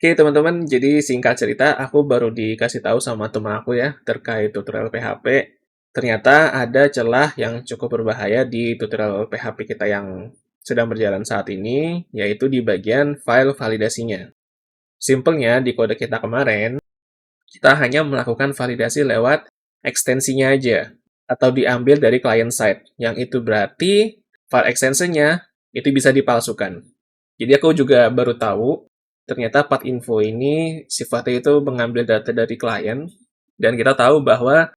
Oke teman-teman, jadi singkat cerita, aku baru dikasih tahu sama teman aku ya terkait tutorial PHP. Ternyata ada celah yang cukup berbahaya di tutorial PHP kita yang sedang berjalan saat ini, yaitu di bagian file validasinya. Simpelnya, di kode kita kemarin, kita hanya melakukan validasi lewat ekstensinya aja, atau diambil dari client side, yang itu berarti file ekstensinya itu bisa dipalsukan. Jadi aku juga baru tahu, ternyata Path.info ini sifatnya itu mengambil data dari klien, dan kita tahu bahwa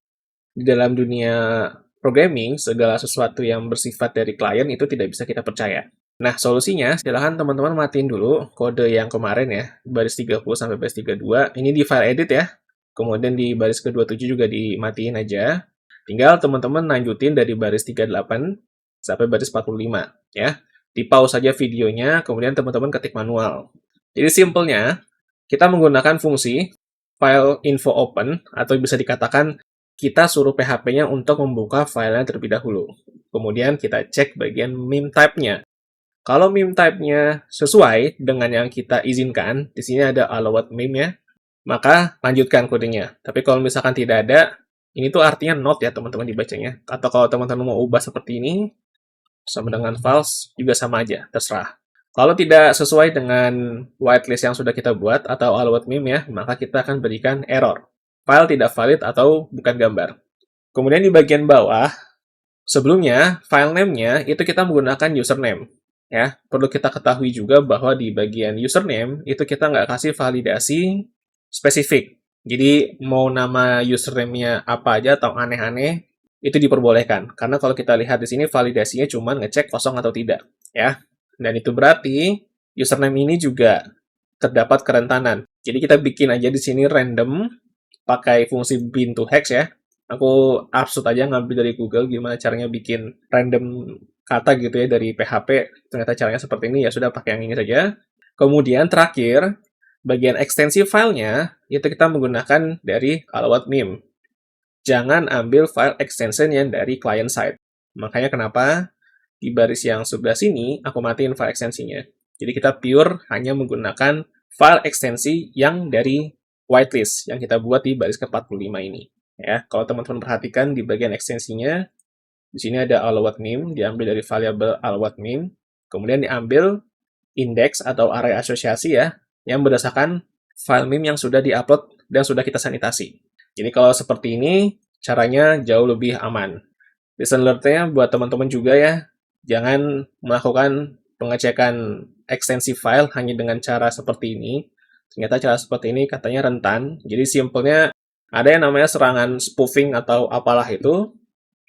di dalam dunia programming, segala sesuatu yang bersifat dari klien itu tidak bisa kita percaya. Nah, solusinya, silahkan teman-teman matiin dulu kode yang kemarin ya, baris 30 sampai baris 32. Ini di file edit ya. Kemudian di baris ke-27 juga dimatiin aja. Tinggal teman-teman lanjutin dari baris 38 sampai baris 45 ya. Di pause saja videonya, kemudian teman-teman ketik manual. Jadi simpelnya, kita menggunakan fungsi file info open, atau bisa dikatakan kita suruh PHP-nya untuk membuka filenya terlebih dahulu. Kemudian kita cek bagian meme type-nya. Kalau meme type-nya sesuai dengan yang kita izinkan, di sini ada allowed meme ya, maka lanjutkan kodenya. Tapi kalau misalkan tidak ada, ini tuh artinya not ya teman-teman dibacanya. Atau kalau teman-teman mau ubah seperti ini, sama dengan false, juga sama aja, terserah. Kalau tidak sesuai dengan whitelist yang sudah kita buat atau allowed meme ya, maka kita akan berikan error. File tidak valid atau bukan gambar. Kemudian di bagian bawah, sebelumnya file name-nya itu kita menggunakan username. Ya, perlu kita ketahui juga bahwa di bagian username itu kita nggak kasih validasi spesifik. Jadi mau nama username-nya apa aja atau aneh-aneh itu diperbolehkan. Karena kalau kita lihat di sini validasinya cuma ngecek kosong atau tidak, ya. Dan itu berarti username ini juga terdapat kerentanan. Jadi kita bikin aja di sini random pakai fungsi bin to hex ya. Aku absurd aja ngambil dari Google gimana caranya bikin random kata gitu ya dari PHP. Ternyata caranya seperti ini, ya sudah pakai yang ini saja. Kemudian terakhir, bagian ekstensi filenya itu kita menggunakan dari allowed meme. Jangan ambil file extension yang dari client side. Makanya kenapa di baris yang sebelah sini aku matiin file ekstensinya. Jadi kita pure hanya menggunakan file ekstensi yang dari whitelist yang kita buat di baris ke-45 ini. Ya, kalau teman-teman perhatikan di bagian ekstensinya, di sini ada allowed meme, diambil dari variable allowed meme, kemudian diambil index atau array asosiasi ya, yang berdasarkan file meme yang sudah diupload dan sudah kita sanitasi. Jadi kalau seperti ini, caranya jauh lebih aman. Lesson learned-nya buat teman-teman juga ya, jangan melakukan pengecekan ekstensi file hanya dengan cara seperti ini. Ternyata cara seperti ini katanya rentan. Jadi simpelnya ada yang namanya serangan spoofing atau apalah itu.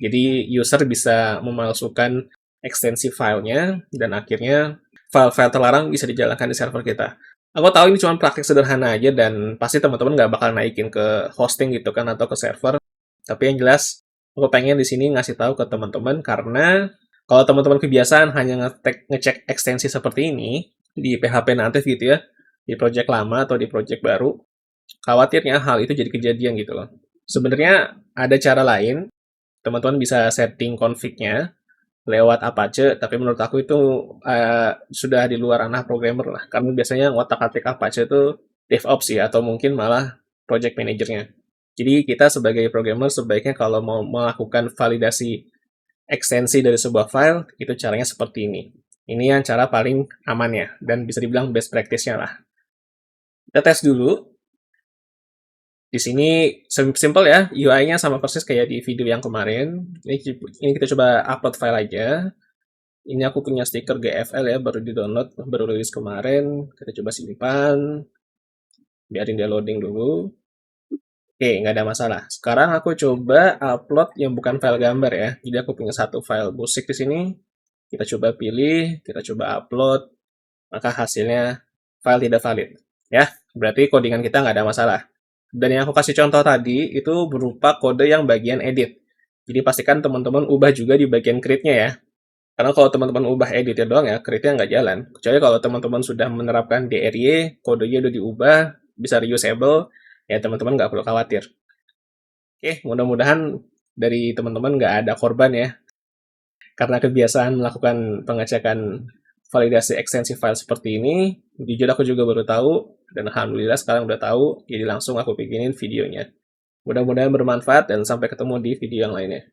Jadi user bisa memalsukan ekstensi filenya dan akhirnya file-file terlarang bisa dijalankan di server kita. Aku tahu ini cuma praktik sederhana aja dan pasti teman-teman nggak bakal naikin ke hosting gitu kan atau ke server. Tapi yang jelas aku pengen di sini ngasih tahu ke teman-teman karena kalau teman-teman kebiasaan hanya ngecek ekstensi seperti ini di PHP native gitu ya, di project lama atau di project baru, khawatirnya hal itu jadi kejadian gitu loh. Sebenarnya ada cara lain, teman-teman bisa setting config-nya lewat Apache, tapi menurut aku itu sudah di luar ranah programmer lah. Karena biasanya ngotak-atik Apache itu DevOps ya, atau mungkin malah project manajernya. Jadi kita sebagai programmer sebaiknya kalau mau melakukan validasi ekstensi dari sebuah file, itu caranya seperti ini. Ini yang cara paling aman ya, dan bisa dibilang best practice-nya lah. Kita tes dulu. Di sini simple ya, UI-nya sama persis kayak di video yang kemarin. Ini kita coba upload file aja. Ini aku punya stiker GFL ya, baru di-download, baru rilis kemarin. Kita coba simpan. Biarin dia loading dulu. Oke, nggak ada masalah. Sekarang aku coba upload yang bukan file gambar ya. Jadi aku punya satu file musik di sini. Kita coba pilih, kita coba upload. Maka hasilnya file tidak valid. Ya, berarti codingan kita nggak ada masalah. Dan yang aku kasih contoh tadi, itu berupa kode yang bagian edit. Jadi pastikan teman-teman ubah juga di bagian create-nya ya. Karena kalau teman-teman ubah editnya doang ya, create-nya nggak jalan. Kecuali kalau teman-teman sudah menerapkan DRY, kodenya udah diubah, bisa reusable, ya teman-teman nggak perlu khawatir. Oke, mudah-mudahan dari teman-teman nggak ada korban ya. Karena kebiasaan melakukan pengecekan validasi ekstensi file seperti ini, jujur aku juga baru tahu, Dan alhamdulillah sekarang udah tahu, jadi langsung aku bikinin videonya. Mudah-mudahan bermanfaat dan sampai ketemu di video yang lainnya.